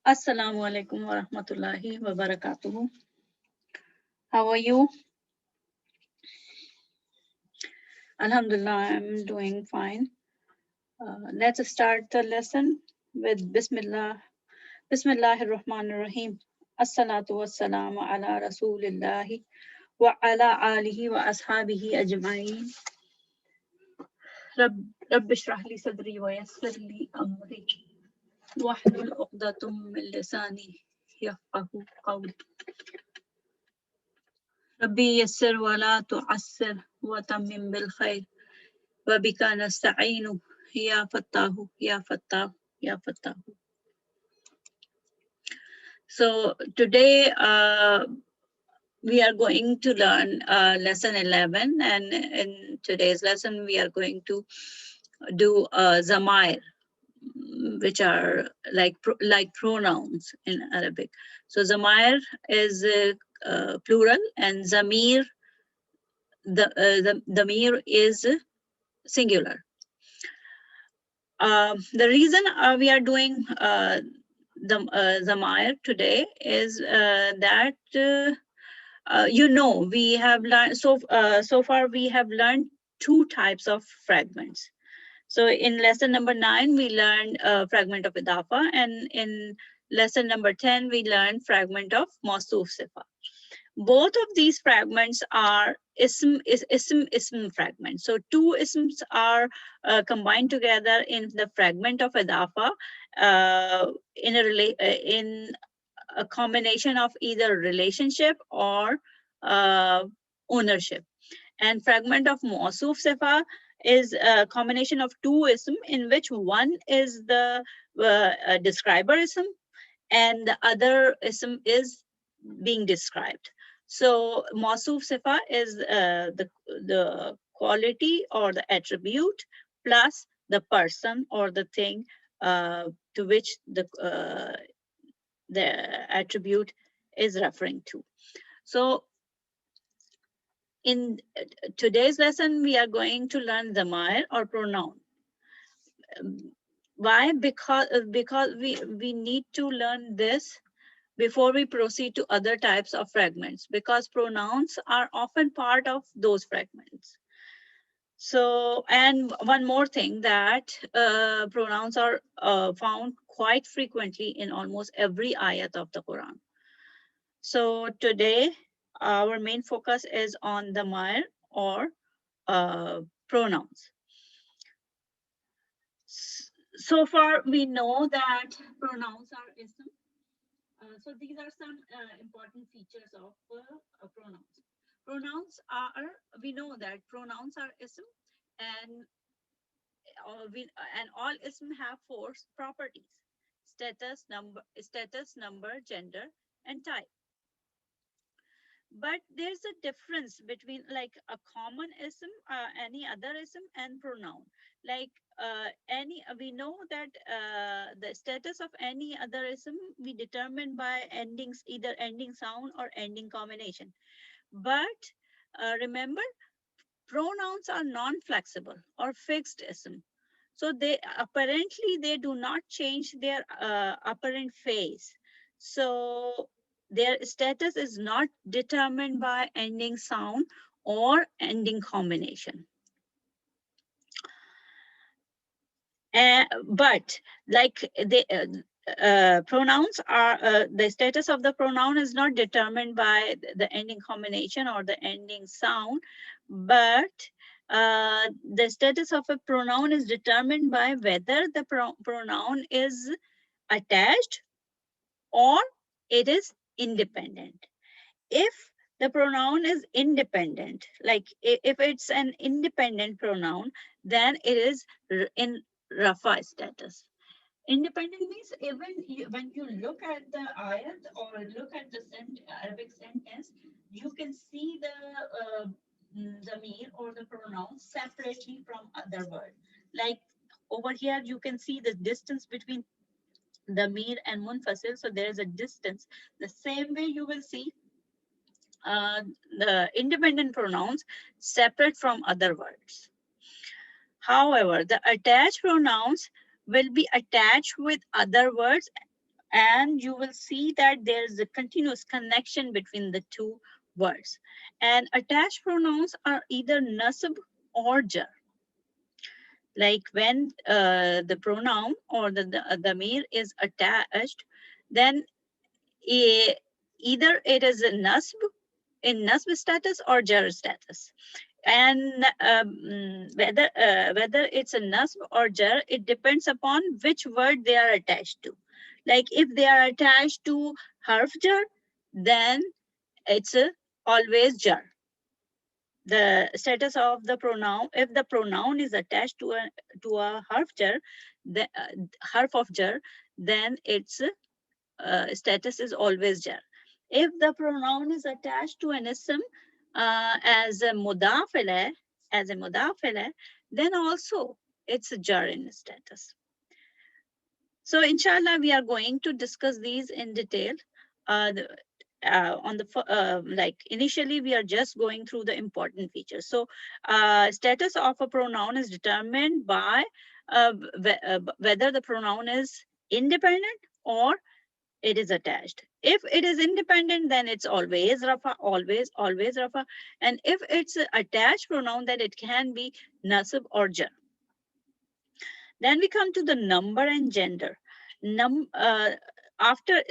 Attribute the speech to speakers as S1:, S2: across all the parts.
S1: Assalamu alaikum wa rahmatullahi wa barakatuhu. How are you? Alhamdulillah, I'm doing fine. Let's start the lesson with Bismillah. Bismillahir Rahmanir Rahim. Assalatu wassalamu ala rasulillahi wa ala alihi wa ashabihi ajma'in. Rabbi shrah li sadri wa yassir li amri. Wahlul uqdatum min lisani yafqahu qawli. Rabbi yassir wa la tu'assir wa tammim bil khair. وبك نستعين يا فتاه يا فتاه يا فتاه. So today we are going to learn lesson 11, and in today's lesson we are going to do Zamair, which are like pronouns in Arabic. So Zamair is plural, and Zamir, the Damir is singular. The reason we are doing the Zamair today is that we have learned so far we have learned two types of fragments. So in lesson number 9 we learned fragment of idafa, and in lesson number 10 we learned fragment of mawsuf sifa. Both of these fragments are ism fragments. So two isms are combined together in the fragment of idafa in a combination of either relationship or ownership. And fragment of mawsuf sifa is a combination of two ism in which one is the describer ism and the other ism is being described. So mawsuf sifa is the quality or the attribute plus the person or the thing to which the attribute is referring to. So in today's lesson, we are going to learn Zamair or pronoun. Why? Because we need to learn this before we proceed to other types of fragments, because pronouns are often part of those fragments. So, and one more thing, that pronouns are found quite frequently in almost every ayat of the Quran. So today, our main focus is on the Zamayr or pronouns. So far, we know that pronouns are ism. So these are some important features of pronouns. Pronouns are, we know that pronouns are ism, and all ism have four properties: status, number, gender, and type. But there's a difference between like a common ism, any other ism, and pronoun. Like we know that the status of any other ism we determine by endings, either ending sound or ending combination. But remember, pronouns are non-flexible or fixed ism. So they do not change their apparent phase. So their status is not determined by ending sound or ending combination. But like pronouns are, the status of the pronoun is not determined by the ending combination or the ending sound, but the status of a pronoun is determined by whether the pronoun is attached or it is independent. If the pronoun is independent, like if it's an independent pronoun, then it is in rafa status. Independent means even when you look at the ayat or look at the Arabic sentence, you can see the zamir or the pronoun separately from other word. Like over here, you can see the distance between damir and munfasil. So there is a distance. The same way you will see the independent pronouns separate from other words. However, the attached pronouns will be attached with other words And you will see that there's a continuous connection between the two words. And attached pronouns are either nasb or jar. Like when the pronoun or the damir is attached, then either it is a nasb in nasb status or jar status. And whether it's a nasb or jar, it depends upon which word they are attached to. Like if they are attached to harf jar, then it's always jar. The status of the pronoun, if the pronoun is attached to a harf jar, the harf of jar, then its status is always jar. If the pronoun is attached to an ism as a mudaf ilayh, then also it's a jar in status. So inshallah, we are going to discuss these in detail. Like initially, we are just going through the important features. So status of a pronoun is determined by whether the pronoun is independent or it is attached. If it is independent, then it's always rafa, always rafa. And if it's an attached pronoun, then it can be nasab or jar. Then we come to the number and gender. After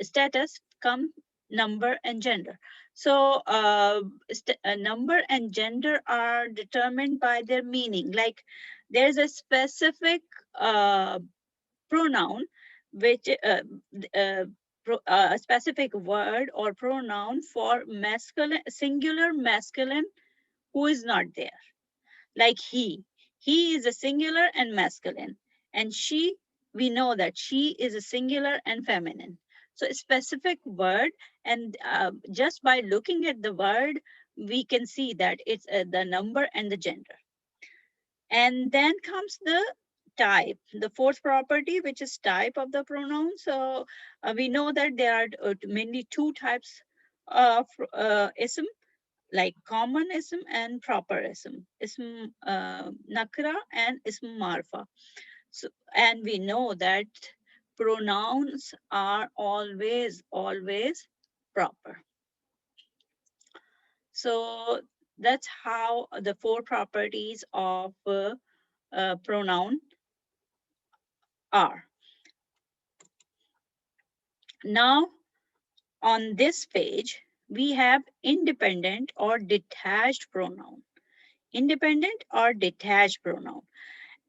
S1: status come number and gender. So number and gender are determined by their meaning. Like there's a specific pronoun which a specific word or pronoun for masculine, singular masculine who is not there. Like he is a singular and masculine, and she, we know that she is a singular and feminine. So a specific word, and just by looking at the word, we can see that it's the number and the gender. And then comes the type, the fourth property, which is type of the pronoun. So we know that there are mainly two types of ism, like common ism and proper ism, ism nakra and ism marfa. So, and we know that pronouns are always proper. So that's how the four properties of pronoun are. Now, on this page, we have independent or detached pronoun. Independent or detached pronoun.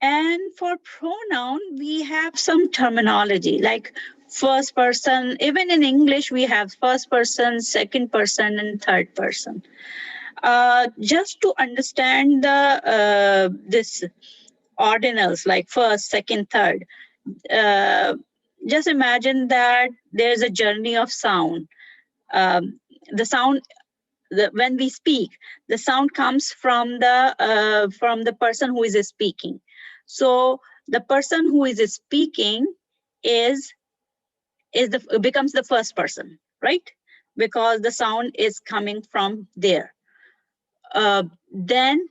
S1: And for pronoun, we have some terminology like first person. Even in English, we have first person, second person, and third person. Just to understand the this ordinals like first, second, third, just imagine that there's a journey of sound. The sound, when we speak, the sound comes from the person who is speaking. So the person who is speaking becomes the first person, right? Because the sound is coming from there. Then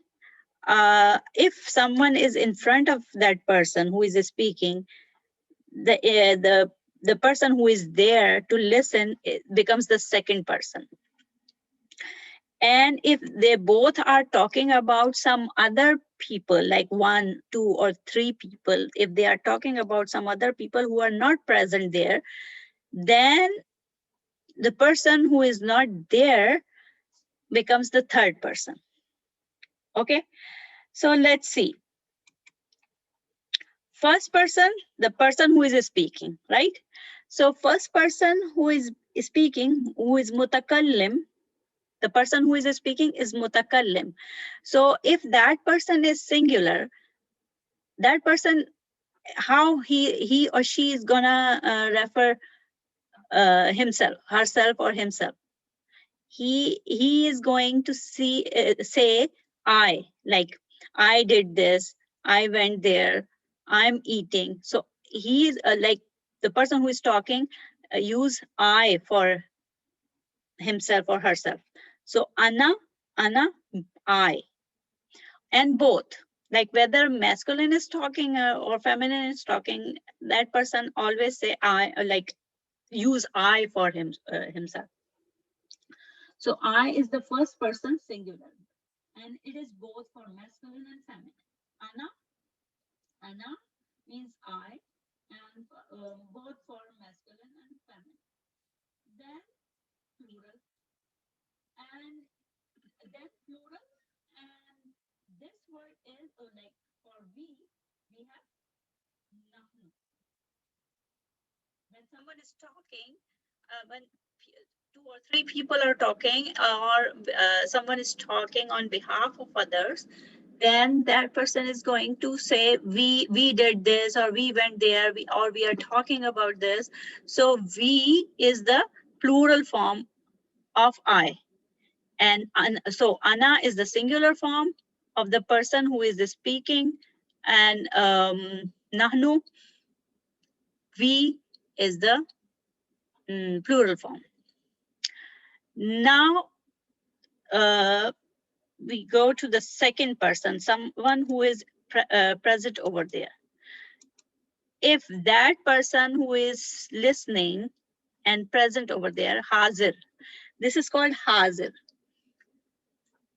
S1: if someone is in front of that person who is speaking, the person who is there to listen becomes the second person. And if they both are talking about some other people, like one, two, or three people, if they are talking about some other people who are not present there, then the person who is not there becomes the third person. Okay, so let's see. First person, the person who is speaking, right? So first person who is speaking, who is mutakallim, the person who is speaking is mutakallim. So if that person is singular, that person, how he or she is gonna refer himself, herself, or himself? He is going to say I, like I did this, I went there, I'm eating. So he is like the person who is talking use I for himself or herself. So ana, I, and both. Like whether masculine is talking or feminine is talking, that person always say I, like use I for himself. So I is the first person singular, and it is both for masculine and feminine. Ana, ana means I, and both for masculine and feminine. Then plural, and then plural, and this word is like for we have nahnu. When someone is talking, when two or three people are talking, or someone is talking on behalf of others, then that person is going to say we did this, or we went there, or we are talking about this. So we is the plural form of I, and so ana is the singular form of the person who is speaking, and nahnu, we is the plural form. Now we go to the second person, someone who is present over there. If that person who is listening and present over there, hazir, this is called hazir.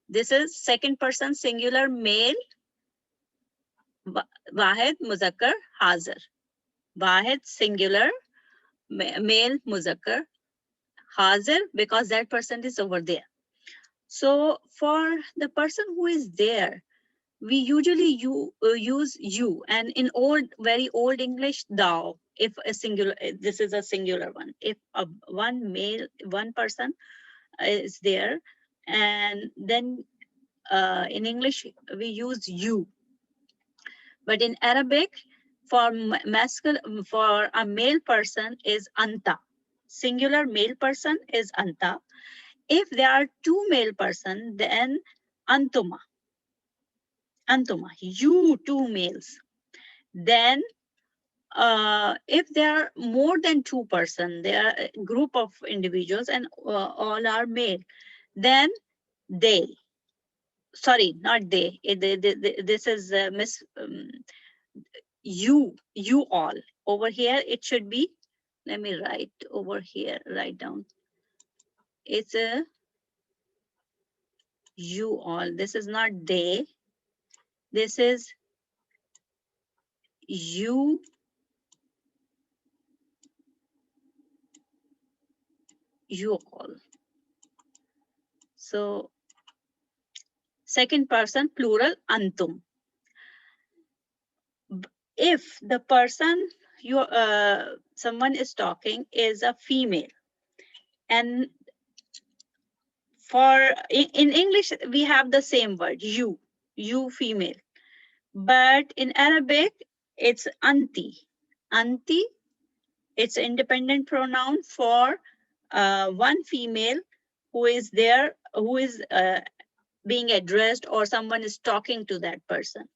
S1: This is second person singular male, wahid muzakkar hazir. Wahid singular male muzakkar hazir, because that person is over there. So for the person who is there, we usually use you, and in very old English, thou. If a singular, this is a singular one. If one person is there, and then in English we use you. But in Arabic, for masculine, for a male person is anta. Singular male person is anta. If there are two male person, then antuma. Antuma, you two males. Then if there are more than two person, there are a group of individuals, and all are male, then they, sorry, not they, this is you all. Over here it should be, let me write over here, write down, it's a you all. This is not they, this is you all. So second person plural antum. If the person someone is talking is a female, and for in English we have the same word you female, but in Arabic it's anti. It's independent pronoun for one female who is there, who is being addressed, or someone is talking to that person.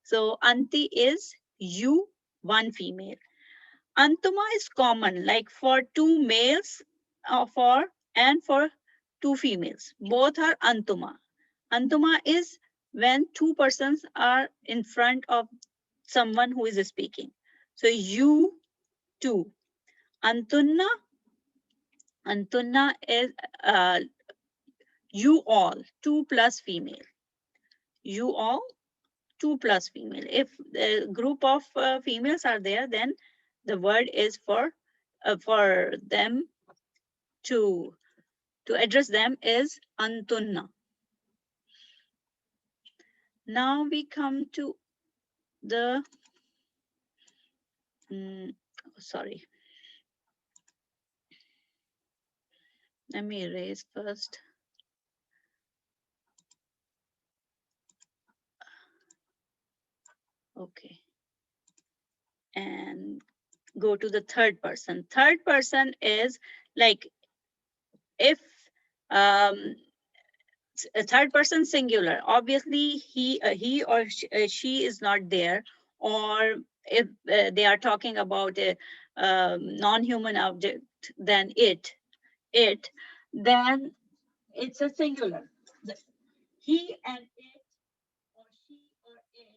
S1: So anti is you, one female. Antuma is common, like for two males, and for two females. Both are antuma. Antuma is when two persons are in front of someone who is speaking. So you two. Antunna is you all, two plus female. You all, two plus female. If the group of females are there, then the word is for them to address them is antunna. Now we come to the sorry. Let me erase first. Okay. And go to the third person. Third person is like if a third person singular, obviously he or she is not there, or if they are talking about a non-human object, then it, then it's a singular. He and it, or she or it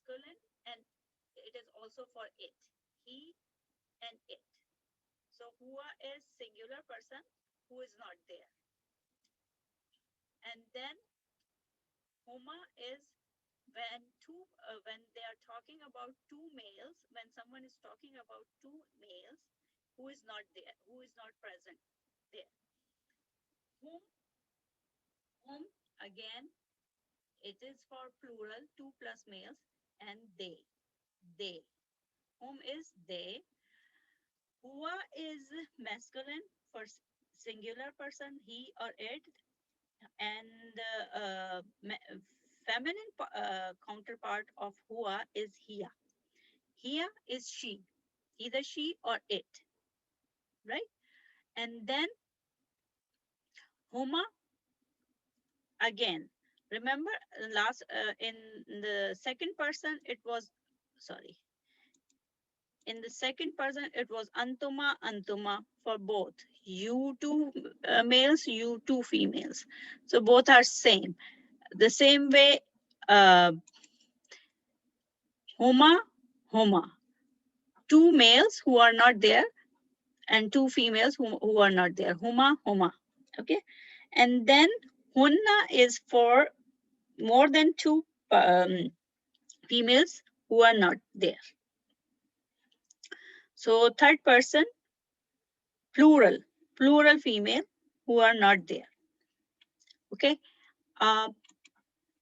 S1: masculine, and it is also for it, he and it. So huwa is singular person who is not there. And then huma is when they are talking about two males, when someone is talking about two males who is not there, who is not present there. Whom again, it is for plural, two plus males, and they. Whom is they. Huwa is masculine for singular person, he or it, and feminine counterpart of huwa is hiya. Hiya is she, either she or it, right? And then huma again. Remember last in the second person it was, sorry, in the second person it was antuma for both, you two males, you two females, so both are same. The same way, huma, two males who are not there and two females who are not there, huma, okay. And then hunna is for more than two females who are not there. So third person, plural female who are not there, okay.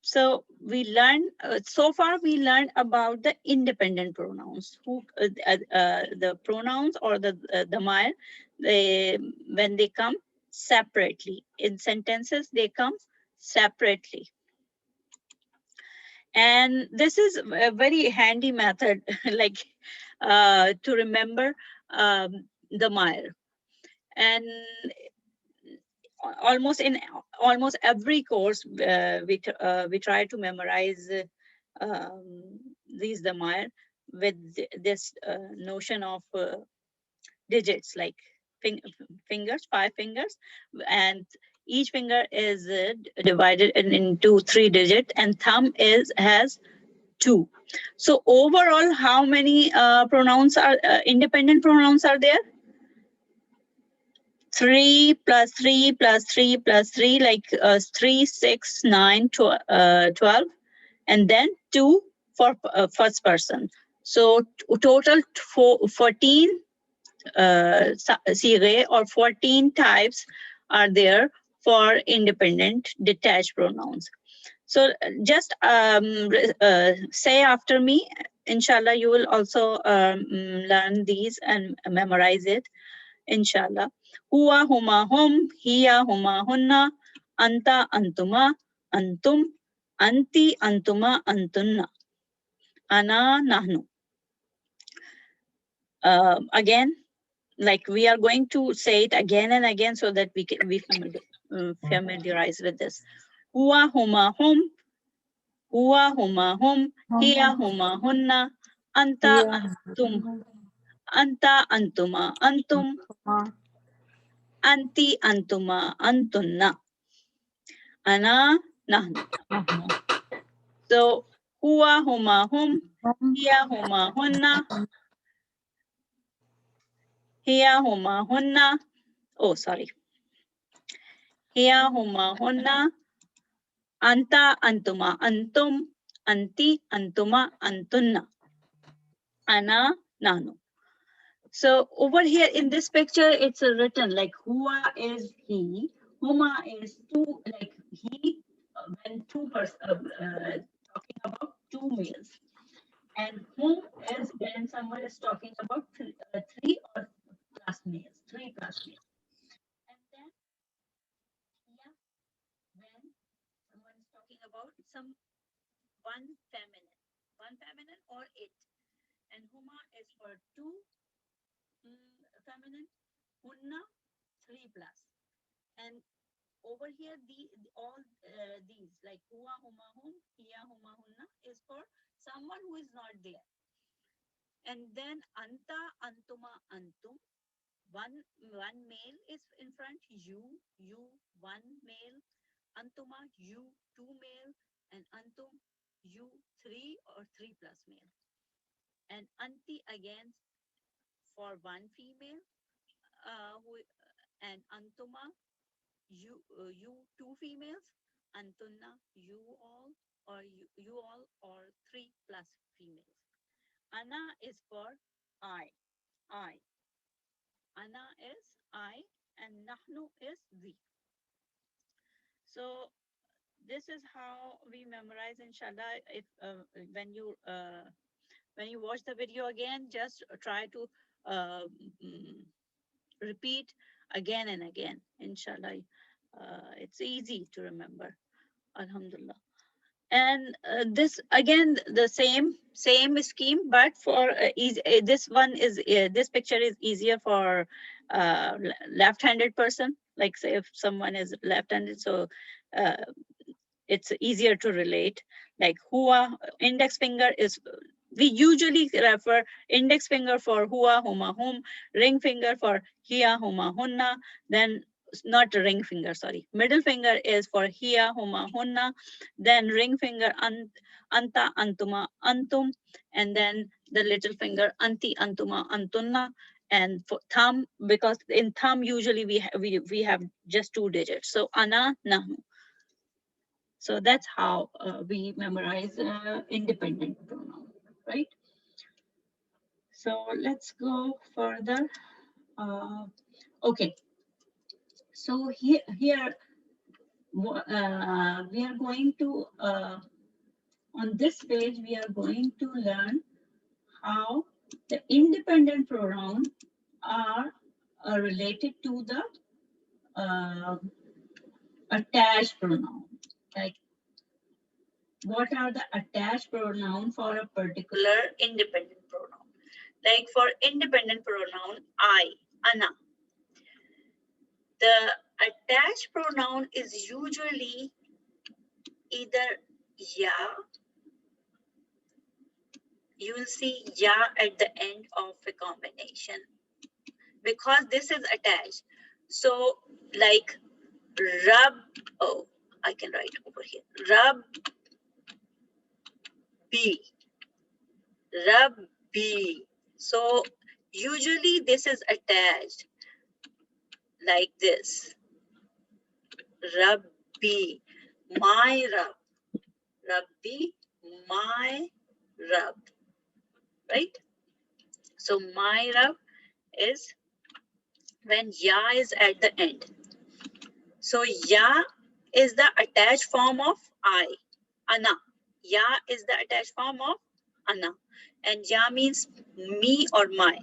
S1: So we learned, so far we learned about the independent pronouns, the pronouns or the Zamayr, when they come separately. In sentences, they come separately. And this is a very handy method, like to remember the Zamayr. And almost every course we try to memorize these Zamayr with this notion of digits, like fingers, 5 fingers, and each finger is divided into 3 digits, and thumb has 2. So overall, how many pronouns are independent pronouns are there? 3 plus 3 plus 3 plus 3, like 3, 6, 9, 12, and then 2 for first person. So total 14 sighe or 14 types are there for independent detached pronouns. So just say after me, inshallah, you will also learn these and memorize it, inshallah. Huwa, huma, hum, hiya, huma, hunna, anta, antuma, antum, anti, antuma, antunna, ana, nahnu. Again, like we are going to say it again and again so that we can be familiarized with this. Huwa, huma, hum, huwa, huma, hum, hiya, huma, hunna, anta, antum, anta, antuma, antum, anti, antuma, antunna, ana, nahnu. So huwa, huma, hum, hiya, huma, hunna, hiya, huma, hunna. Oh, sorry. Hiya, huma, hunna, anta, antuma, antum, anti, antuma, antunna, ana, nahnu. So over here in this picture, it's written like huwa is he, huma is two, like he, when two person talking about two males, and whom is when someone is talking about three or plus males, 3 plus males. And then yeah, when someone is talking about one feminine or it, and huma is for 2 feminine, hunna 3 plus, and over here all these like huwa, huma, hum, hiya, huma, hunna is for someone who is not there. And then anta, antuma, antum, one male is in front, you one male, antuma, you two male, and antum you 3 or 3 plus male. And anti again for one female, and antuma, you two females, antunna, you all, or you all, or 3 plus females. Ana is for I. Ana is I, and nahnu is we. So this is how we memorize, inshallah. If when you watch the video again, just try to uh, mm, repeat again and again, inshallah. It's easy to remember, alhamdulillah. And this again the same scheme, but for this one is this picture is easier for left-handed person, like say if someone is left-handed, so uh, it's easier to relate. Like hua, index finger is, we usually refer index finger for hua, huma, hum, ring finger for hia, huma, hunna, then not ring finger, sorry. Middle finger is for hia, huma, hunna, then ring finger anta, antuma, antum, and then the little finger anti, antuma, antunna. And for thumb, because in thumb usually we have just 2 digits, so ana, nahnu. So that's how we memorize independent pronoun, right? So let's go further. Okay, so here we are going to, on this page, we are going to learn how the independent pronoun are related to the attached pronoun. Like, what are the attached pronoun for a particular independent pronoun? Like for independent pronoun, I, ana. The attached pronoun is usually either ya, you will see ya at the end of a combination because this is attached. So like rub, oh, I can write over here, rub B, rub B. So usually this is attached like this, Rabbi, my Rab, Rabbi, my Rab, right? So my Rab is when ya is at the end. So ya is the attached form of I, ana. Ya is the attached form of ana, and ya means me or my.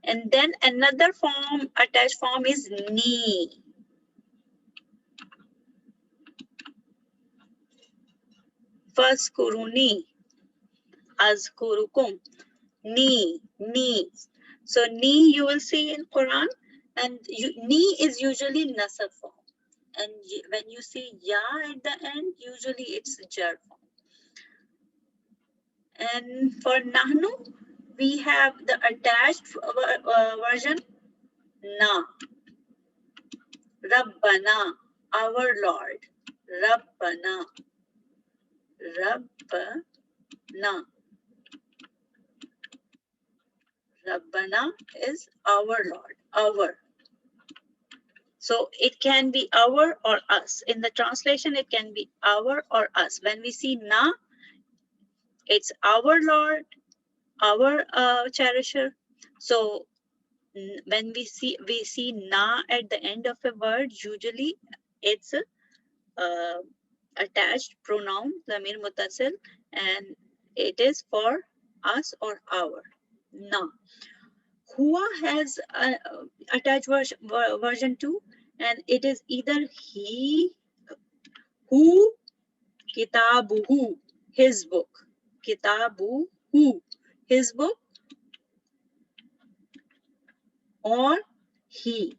S1: And then another form, attached form is ni. Faskuruni, azkurukum. Ni. So ni you will see in Quran, and ni is usually nasab form. And when you see ya at the end, usually it's jar form. And for nahnu, we have the attached version na. Rabbana, our Lord. Rabbana. Rabbana. Rabbana is our Lord, our. So it can be our or us. In the translation, it can be our or us. When we see na, it's our Lord, our cherisher. So when we see na at the end of a word, usually it's attached pronoun, Zamir Mutasil, and it is for us or our. Na. Hua has attached version 2, and it is either he, who, kitabuhu, his book, kitabuhu, his book, or he,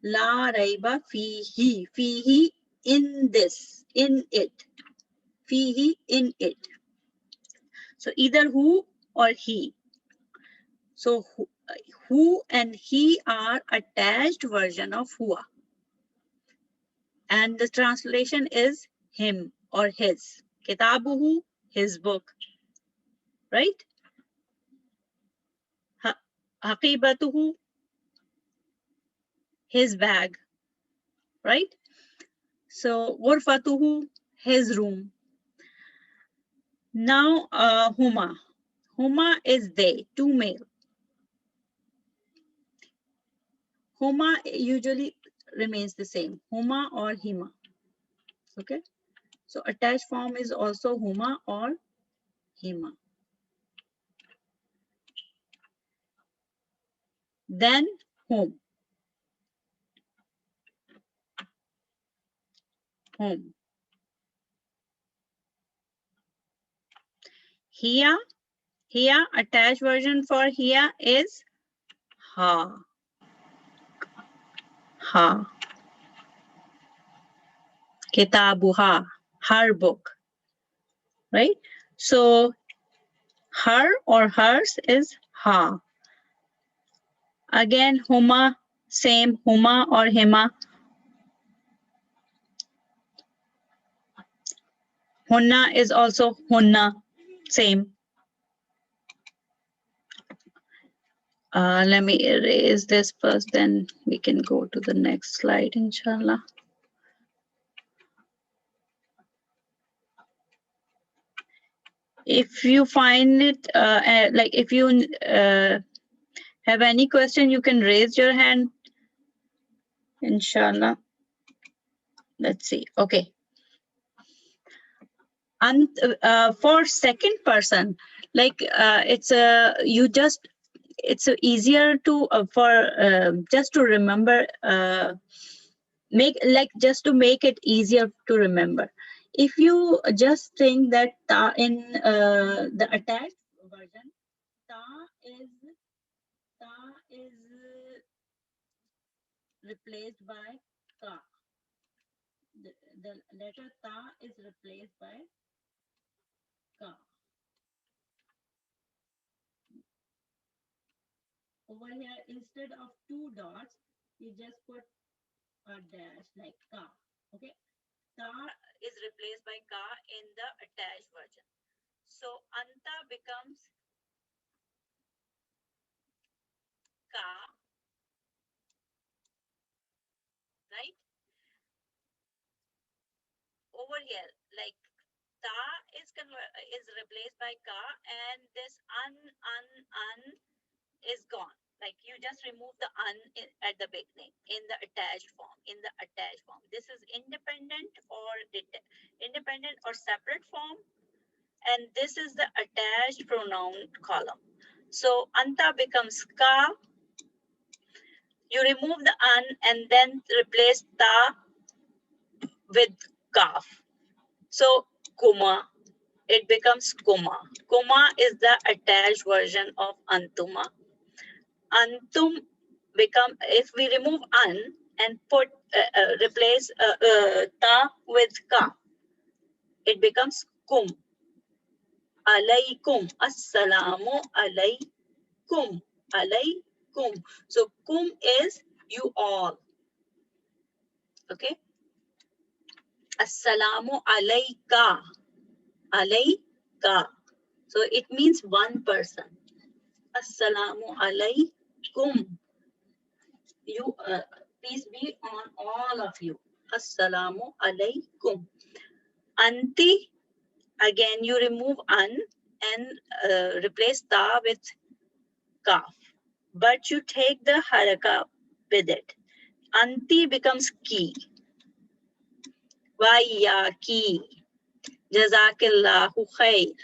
S1: la raiba fihi, in this, in it, fihi, in it. So either who or he. So who and he are attached version of hua. And the translation is him or his. Kitabuhu, his book, right? Haqibatuhu, his bag, right? So ghurfatuhu, his room. Now huma. Huma is they, two male. Huma usually remains the same, huma or hima. Okay, so attached form is also huma or hima. Then home. Home. Here, attached version for here is ha. Ha. Kitabuha, her book, right? So her or hers is ha. Again, huma, same, huma or hima. Hunna is also hunna, same. Let me erase this first, then we can go to the next slide, inshallah. If you find it, like if you have any question, you can raise your hand, inshallah. Let's see, okay. And for second person, like it's easier to just to remember, just to make it easier to remember. If you just think that ta in the attached version, ta is replaced by ka. The letter ta is replaced by ka. Over here, instead of two dots, you just put a dash like ka. Okay, ta is replaced by ka in the attached version. So anta becomes ka, right? Over here, like ta is replaced by ka, and this un is gone. Like you just remove the at the beginning in the attached form. This is independent or separate form, and this is the attached pronoun column. So anta becomes ka. You remove the an and then replace ta with kaf. So kuma, it becomes kuma. Kuma is the attached version of antuma. Antum become, if we remove an and put replace ta with ka, it becomes kum. Alaykum. Assalamu alaykum. Alaykum. So kum is you all. Okay. Assalamu alayka. Alayka. So it means one person. Assalamu alaykum. You peace be on all of you. Assalamu alaykum. Anti, again you remove an and replace ta with kaf, but you take the haraka with it. Anti becomes ki. Waya ki. Jazakillahu khair.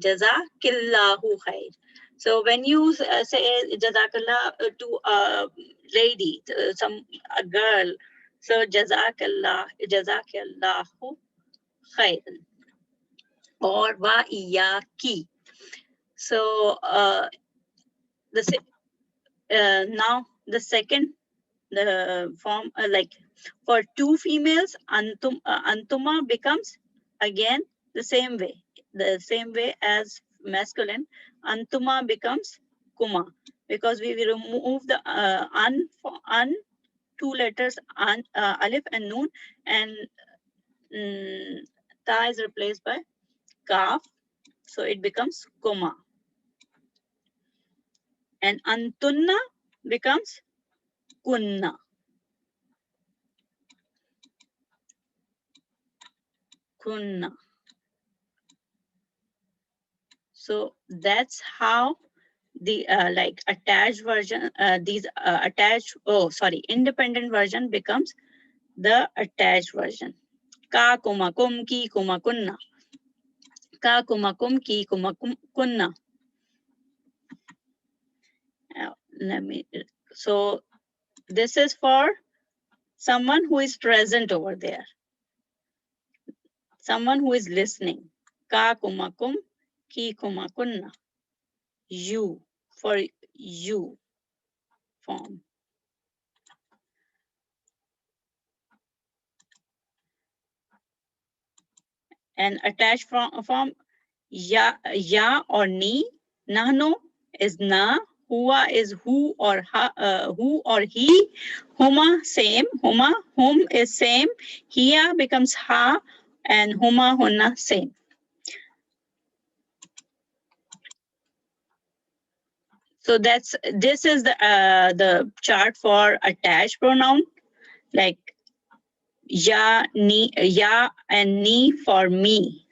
S1: Jazakillahu khair. So when you say jazakallah to a lady, a girl, so jazakillahu khair or wa iyaki. So now the second form, like for two females, antuma becomes again the same way as masculine. Antuma becomes kuma, because we will remove the an, two letters alif and noon, and ta is replaced by kaf, so it becomes kuma. And antunna becomes kunna. Kunna. So that's how the like attached version, these attached, oh sorry, independent version becomes the attached version. Ka kuma kum, ki kuma kunna. Ka kuma kum, ki kuma kunna. Let me, so this is for someone who is present over there, someone who is listening. Ka kuma kum, ki kuma kunna. You, for you form. And attached form ya or ni. Nahnu is na. Huwa is who or who or he. Huma same. Huma whom is same. Hiya becomes ha, and huma hunna same. So this is the chart for attached pronoun, like ya, ni, ya and ni for me.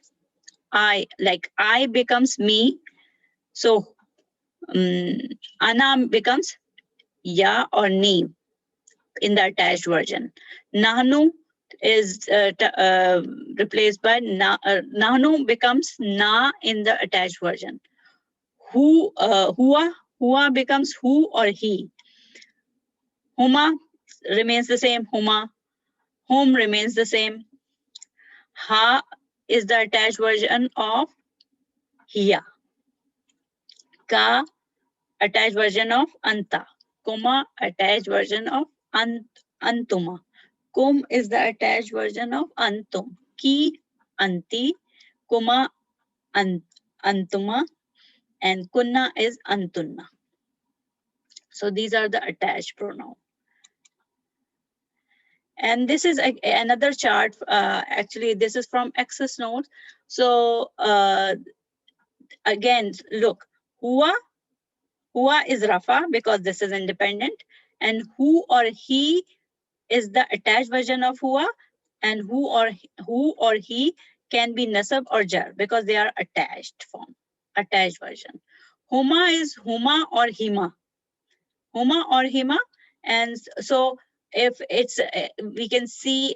S1: I, like I becomes me. So ana becomes ya or ni in the attached version. Nahnu is replaced by na. Nahnu becomes na in the attached version. Who, huwa becomes who or he. Huma remains the same. Huma. Whom remains the same. Ha is the attached version of hiya. Ka, attached version of anta. Kuma, attached version of antuma. Kum is the attached version of antum. Ki, anti. Kuma, antuma. And kunna is antunna. So these are the attached pronouns. And this is another chart. Actually, this is from Access Notes. So again, look, huwa is rafa because this is independent, and who or he is the attached version of huwa, and who or he can be nasab or jar because they are attached form, attached version. Huma is huma or hima. Huma or hima. And so if it's we can see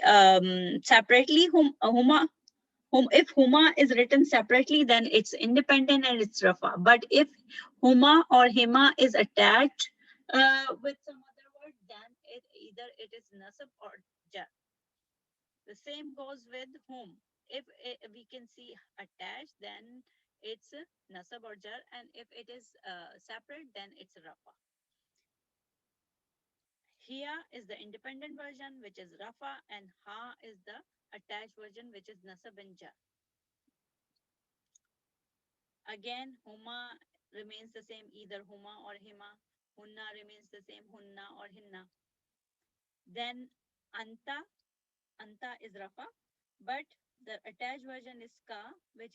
S1: separately huma. If huma is written separately, then it's independent and it's rafa. But if huma or hima is attached with some other word, then either it is nasab or jar. The same goes with whom. If we can see attached, then it's nasab or jar, and if it is separate, then it's rafa. Here is the independent version, which is rafa, and ha is the attached version, which is nasab and jar. Again, huma remains the same, either huma or hima. Hunna remains the same, hunna or hinna. Then anta is rafa, but the attached version is ka, which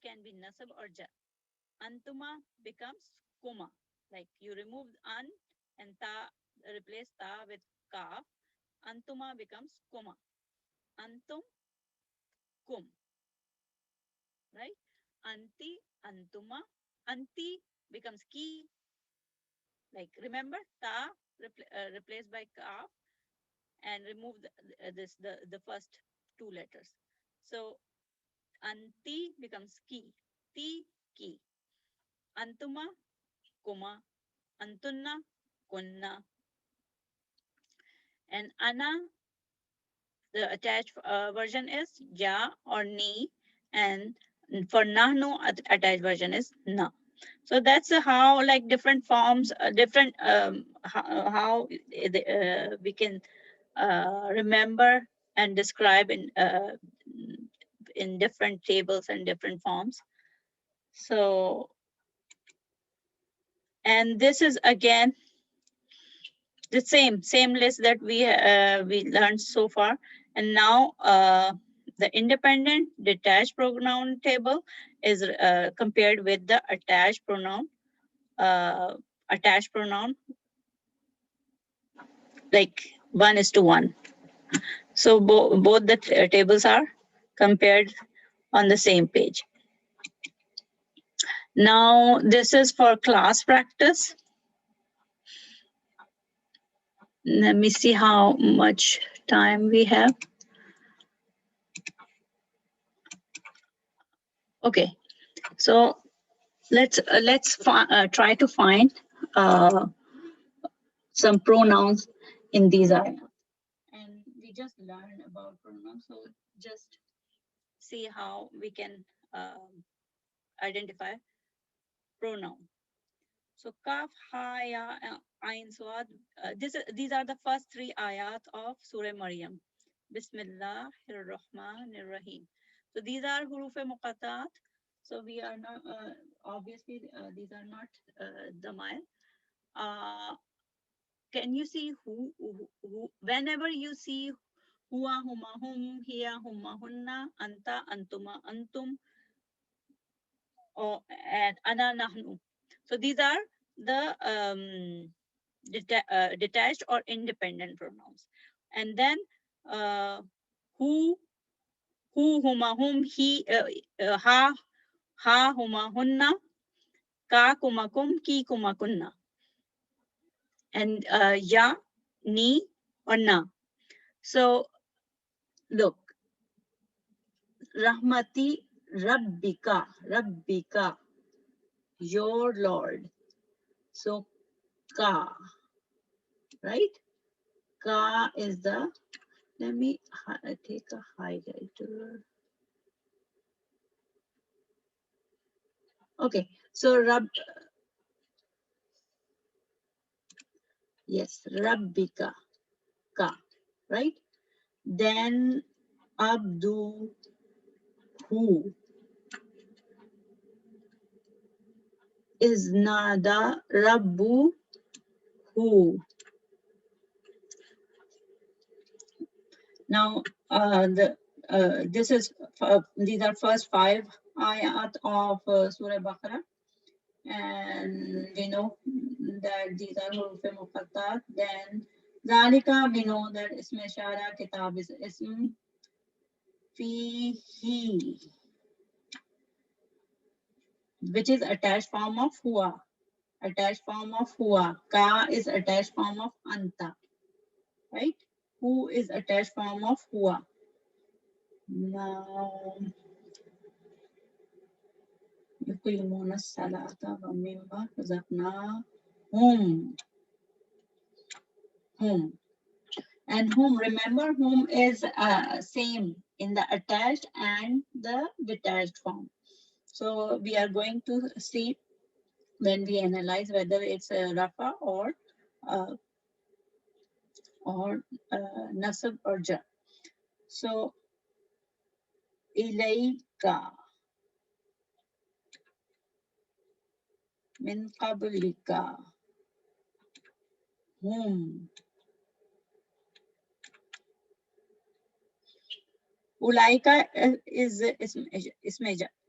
S1: can be nasab or jar. Antuma becomes kuma, like you remove an and ta, replace ta with kaf. Antuma becomes kuma. Antum, kum, right? Anti, antuma. Anti becomes ki, like remember ta replaced by kaf, and remove the first two letters. So anti becomes ki, ti, ki. Antuma, kuma. Antunna, kunna. And ana, the attached version is ya or ni, and for nahnu, attached version is na. So that's how, like, different forms, different how we can remember and describe in different tables and different forms. So, and this is again the same list that we learned so far. And now The independent detached pronoun table is compared with the attached pronoun, like 1:1. So both the tables are compared on the same page. Now this is for class practice. Let me see how much time we have. Okay, so let's try to find some pronouns in these ayahs. And we just learned about pronouns, so just see how we can identify pronoun. So kaf, ha, ya, ain, swad. These are the first 3 ayat of Surah Maryam. Bismillahir Rahmanir Rahim. So these are huruf muqattat. So we are not obviously these are not Zamair. Can you see who? Whenever you see huwa, huma, hum, hiya, humma, hunna, anta, antuma, antum, and ana, nahnu. So these are the detached or independent pronouns. And then who, huma, hum, he, ha, huma, hunna, ka, kuma, kum, ki, kuma, kunna. And ya, ni, or na. So look, Rahmati, Rabbika, Rabbika, your Lord. So ka, right? Ka is the, let me take a highlighter. Okay, so yes, Rabbika, ka, right? Then Abdu, who is Nada, Rabbu, who. Now, this is these are first 5 ayat of Surah Baqarah, and we know that these are huruf muqattat. Then Zalika, we know that Ism Ishara Kitab is Ism Fihi, which is attached form of Huwa. Attached form of Huwa. Ka is attached form of Anta, right? Who is attached form of Huwa. Now, يقيمون الصلاة ومما رزقناهم. Whom. And whom, remember, whom is same in the attached and the detached form. So we are going to see when we analyze whether it's a rafa or nasab or jar. So ilayka min qablika, whom. Ulaika is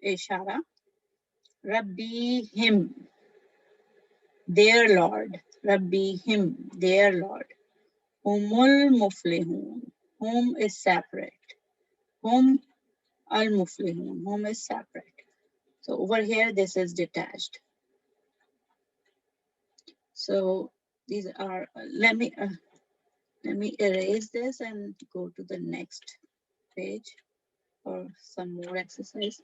S1: ishara. Rabbi, him, their Lord. Rabbi, him, their Lord. Humul muflihun, whom is separate. Hum al muflihun, whom is separate. So over here, this is detached. So these are, let me erase this and go to the next page for some more exercise.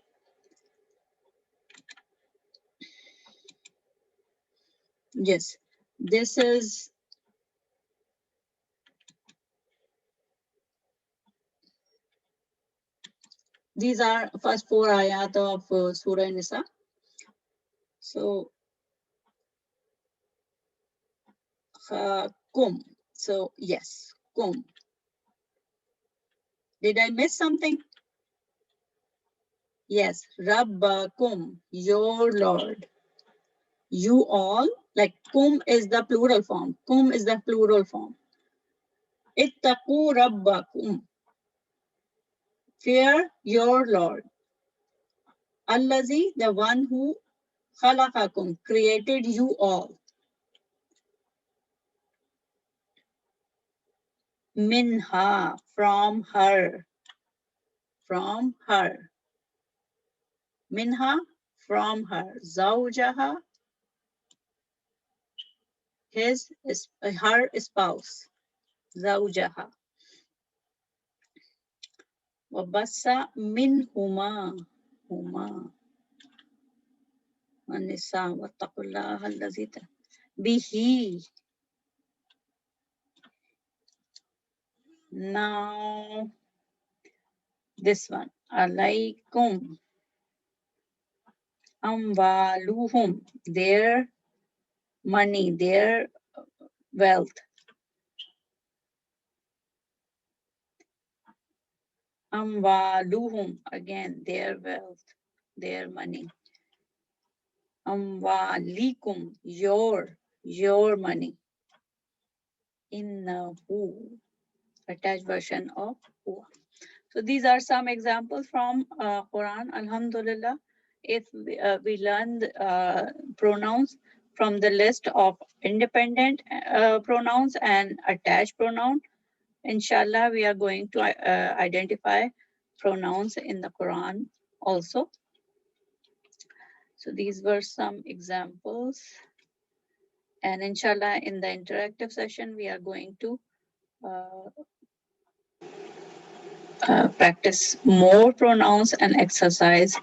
S1: Yes, this is, these are first 4 ayat of Surah Nisa. So, kum. So yes, kum. Did I miss something? Yes, Rabbakum, your Lord. You all, like kum is the plural form. Kum is the plural form. Ittaqu Rabbakum. Fear your Lord. Allazi, the one who khalaqakum, created you all. Minha, from her. From her. Minha, from her. Zawjaha, her spouse. Zawjaha. Wabassa minhuma. Huma. An-nisa wattaqullaha allazi bihi. Now, this one. Alaikum. Amwaluhum. Their money, their wealth. Amwaluhum. Again, their wealth, their money. Amwalikum. Your money. Innahu. Attached version of huwa. So these are some examples from Quran. Alhamdulillah, if we learn pronouns from the list of independent pronouns and attached pronoun, inshallah, we are going to identify pronouns in the Quran also. So these were some examples. And inshallah, in the interactive session, we are going to practice more pronouns and exercise.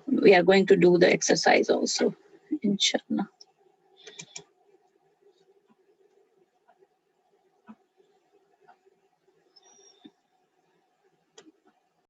S1: We are going to do the exercise also, inshallah.